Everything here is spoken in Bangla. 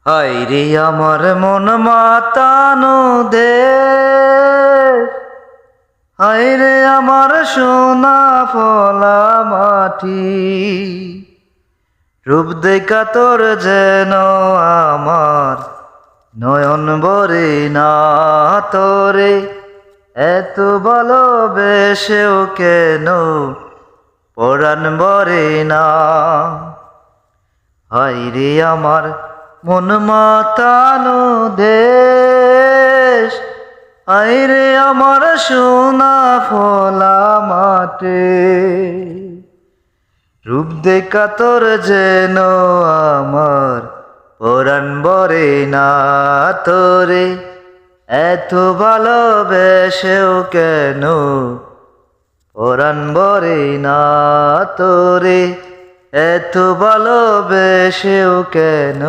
হায় রে আমার মন মাতানো দেশ, হায় রে আমার সোনা ফলা মাটি, রূপ দেখা তোর যেন আমার নয়ন বরে না তোরে এত ভালোবেসেও কেন পরাণ বরে না। হায় রে আমার মন মাতানো দেশ, হায় রে আমার সোনা ফলা মাঠে, রূপ দেখা তোর যেন আমার পরাণ বরে না তোরে এত ভালোবেসেও কেন পরাণ বরে না তোরে এত ভালোবেসেও কেন